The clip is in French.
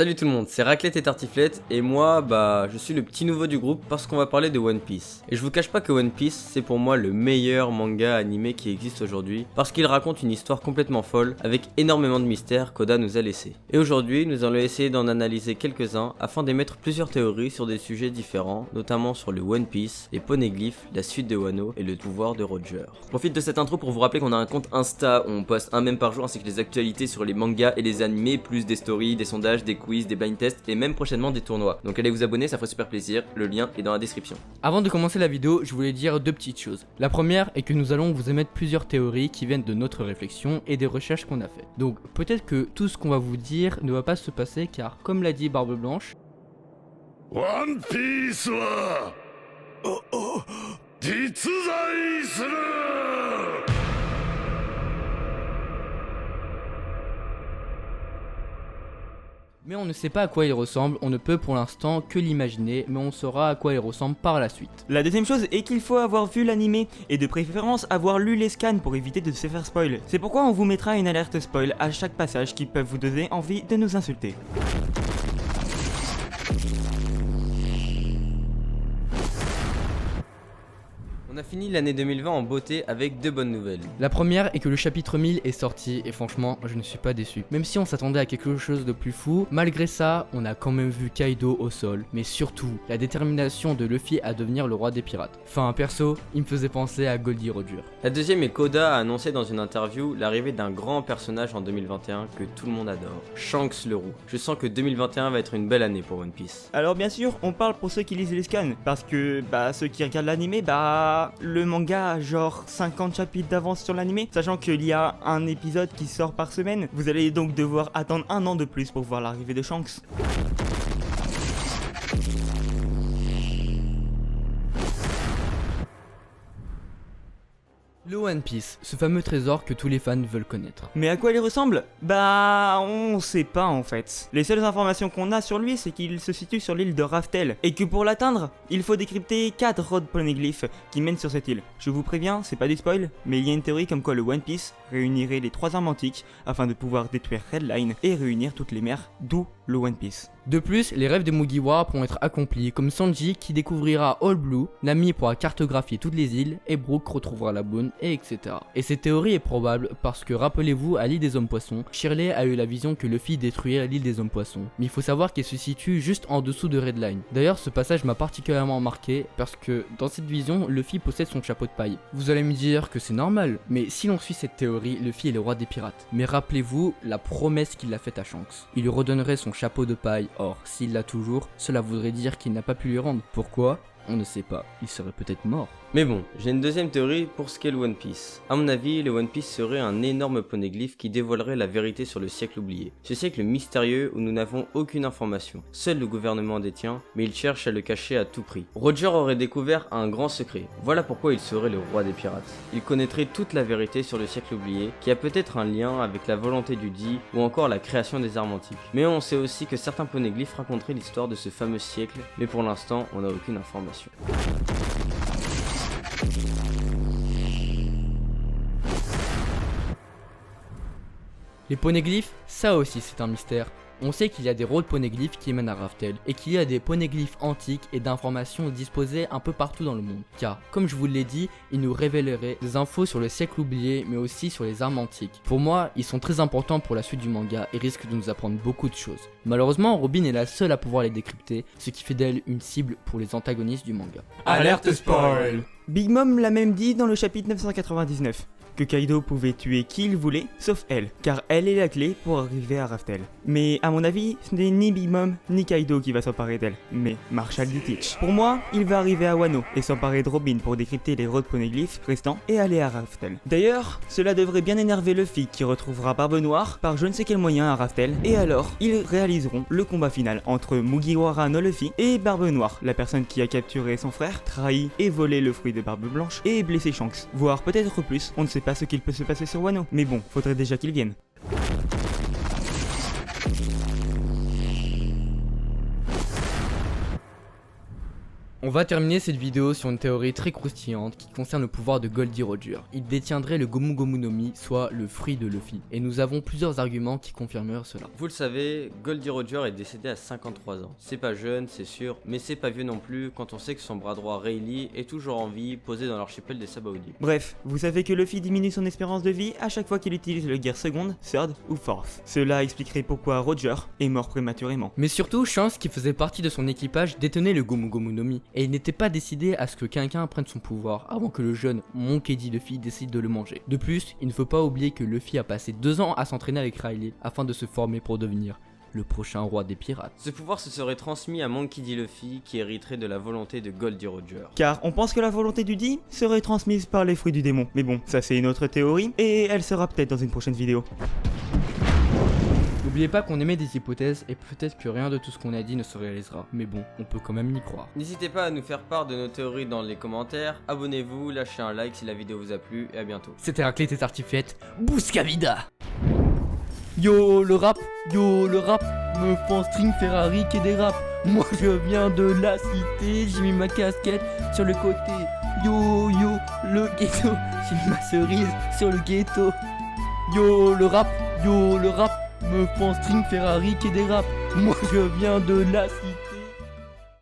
Salut tout le monde, c'est Raclette et Tartiflette et moi, je suis le petit nouveau du groupe parce qu'on va parler de One Piece. Et je vous cache pas que One Piece, c'est pour moi le meilleur manga animé qui existe aujourd'hui parce qu'il raconte une histoire complètement folle avec énormément de mystères qu'Oda nous a laissés. Et aujourd'hui, nous allons essayer d'en analyser quelques-uns afin d'émettre plusieurs théories sur des sujets différents, notamment sur le One Piece, les poneglyphes, la suite de Wano et le pouvoir de Roger. Je profite de cette intro pour vous rappeler qu'on a un compte Insta où on poste un mème par jour ainsi que les actualités sur les mangas et les animés, plus des stories, des sondages, des quiz, des blind tests et même prochainement des tournois. Donc allez vous abonner, ça ferait super plaisir, le lien est dans la description. Avant de commencer la vidéo, je voulais dire deux petites choses. La première est que nous allons vous émettre plusieurs théories qui viennent de notre réflexion et des recherches qu'on a fait. Donc peut-être que tout ce qu'on va vous dire ne va pas se passer car comme l'a dit Barbe Blanche, One Piece wa jitsuzai suru. mais on ne sait pas à quoi il ressemble, on ne peut pour l'instant que l'imaginer, mais on saura à quoi il ressemble par la suite. La deuxième chose est qu'il faut avoir vu l'animé et de préférence avoir lu les scans pour éviter de se faire spoil. C'est pourquoi on vous mettra une alerte spoil à chaque passage qui peuvent vous donner envie de nous insulter. On a fini l'année 2020 en beauté avec deux bonnes nouvelles. La première est que le chapitre 1000 est sorti et franchement je ne suis pas déçu. Même si on s'attendait à quelque chose de plus fou, malgré ça on a quand même vu Kaido au sol, mais surtout la détermination de Luffy à devenir le roi des pirates. Enfin perso, il me faisait penser à Goldie Roger. La deuxième est qu'Oda a annoncé dans une interview l'arrivée d'un grand personnage en 2021 que tout le monde adore, Shanks le Roux. Je sens que 2021 va être une belle année pour One Piece. Alors bien sûr, on parle pour ceux qui lisent les scans, parce que ceux qui regardent l'animé, le manga a genre 50 chapitres d'avance sur l'animé, sachant qu'il y a un épisode qui sort par semaine. Vous allez donc devoir attendre un an de plus pour voir l'arrivée de Shanks. Le One Piece, ce fameux trésor que tous les fans veulent connaître. Mais à quoi il ressemble ? On sait pas en fait. Les seules informations qu'on a sur lui, c'est qu'il se situe sur l'île de Raftel, et que pour l'atteindre, il faut décrypter 4 road poneglyphes qui mènent sur cette île. Je vous préviens, c'est pas du spoil, mais il y a une théorie comme quoi le One Piece réunirait les 3 armes antiques afin de pouvoir détruire Red Line et réunir toutes les mers, d'où le One Piece. De plus, les rêves de Mugiwara pourront être accomplis, comme Sanji qui découvrira All Blue, Nami pourra cartographier toutes les îles, et Brook retrouvera la Bonne, et etc. Et cette théorie est probable parce que rappelez-vous, à l'île des hommes poissons, Shirley a eu la vision que Luffy détruirait l'île des hommes poissons. Mais il faut savoir qu'elle se situe juste en dessous de Red Line. D'ailleurs, ce passage m'a particulièrement marqué parce que dans cette vision, Luffy possède son chapeau de paille. Vous allez me dire que c'est normal, mais si l'on suit cette théorie, Luffy est le roi des pirates. Mais rappelez-vous la promesse qu'il a faite à Shanks. Il lui redonnerait son chapeau de paille. Or, s'il l'a toujours, cela voudrait dire qu'il n'a pas pu lui rendre. Pourquoi ? On ne sait pas, il serait peut-être mort. Mais bon, j'ai une deuxième théorie pour ce qu'est le One Piece. A mon avis, le One Piece serait un énorme poneglyphe qui dévoilerait la vérité sur le siècle oublié. Ce siècle mystérieux où nous n'avons aucune information. Seul le gouvernement détient, mais il cherche à le cacher à tout prix. Roger aurait découvert un grand secret. Voilà pourquoi il serait le roi des pirates. Il connaîtrait toute la vérité sur le siècle oublié, qui a peut-être un lien avec la volonté du Di ou encore la création des armes antiques. Mais on sait aussi que certains poneglyphes raconteraient l'histoire de ce fameux siècle, mais pour l'instant, on n'a aucune information. Les poneglyphes, ça aussi c'est un mystère. On sait qu'il y a des road poneglyphes qui mènent à Raftel, et qu'il y a des poneglyphes antiques et d'informations disposées un peu partout dans le monde. Car, comme je vous l'ai dit, ils nous révéleraient des infos sur le siècle oublié, mais aussi sur les armes antiques. Pour moi, ils sont très importants pour la suite du manga et risquent de nous apprendre beaucoup de choses. Malheureusement, Robin est la seule à pouvoir les décrypter, ce qui fait d'elle une cible pour les antagonistes du manga. Alerte spoil ! Big Mom l'a même dit dans le chapitre 999. Que Kaido pouvait tuer qui il voulait, sauf elle, car elle est la clé pour arriver à Raftel. Mais à mon avis, ce n'est ni Big Mom ni Kaido qui va s'emparer d'elle, mais Marshall D. Teach. Pour moi, il va arriver à Wano et s'emparer de Robin pour décrypter les road poneglyphes restants et aller à Raftel. D'ailleurs, cela devrait bien énerver Luffy qui retrouvera Barbe Noire par je ne sais quel moyen à Raftel, et alors, ils réaliseront le combat final entre Mugiwara no Luffy et Barbe Noire, la personne qui a capturé son frère, trahi et volé le fruit de Barbe Blanche et blessé Shanks. Voire peut-être plus, on ne sait pas ce qu'il peut se passer sur Wano, mais bon, faudrait déjà qu'il vienne. On va terminer cette vidéo sur une théorie très croustillante qui concerne le pouvoir de Goldie Roger. Il détiendrait le Gomu Gomu no Mi, soit le fruit de Luffy. Et nous avons plusieurs arguments qui confirmeraient cela. Vous le savez, Goldie Roger est décédé à 53 ans. C'est pas jeune, c'est sûr, mais c'est pas vieux non plus quand on sait que son bras droit Rayleigh est toujours en vie, posé dans l'archipel des Sabaody. Bref, vous savez que Luffy diminue son espérance de vie à chaque fois qu'il utilise le gear seconde, third ou fourth. Cela expliquerait pourquoi Roger est mort prématurément. Mais surtout, Shanks, qui faisait partie de son équipage, détenait le Gomu Gomu no Mi, et il n'était pas décidé à ce que quelqu'un prenne son pouvoir avant que le jeune Monkey D. Luffy décide de le manger. De plus, il ne faut pas oublier que Luffy a passé 2 ans à s'entraîner avec Rayleigh afin de se former pour devenir le prochain roi des pirates. Ce pouvoir se serait transmis à Monkey D. Luffy qui hériterait de la volonté de Goldie Roger. Car on pense que la volonté du D serait transmise par les fruits du démon. Mais bon, ça c'est une autre théorie, et elle sera peut-être dans une prochaine vidéo. N'oubliez pas qu'on émet des hypothèses et peut-être que rien de tout ce qu'on a dit ne se réalisera. Mais bon, on peut quand même y croire. N'hésitez pas à nous faire part de nos théories dans les commentaires, abonnez-vous, lâchez un like si la vidéo vous a plu et à bientôt. C'était Héraclès et Tartiflette, Bousca Vida. Yo le rap, me font string Ferrari qui dérape. Moi je viens de la cité, j'ai mis ma casquette sur le côté. Yo le ghetto, j'ai mis ma cerise sur le ghetto. Yo le rap, me font string Ferrari qui dérape. Moi je viens de la cité.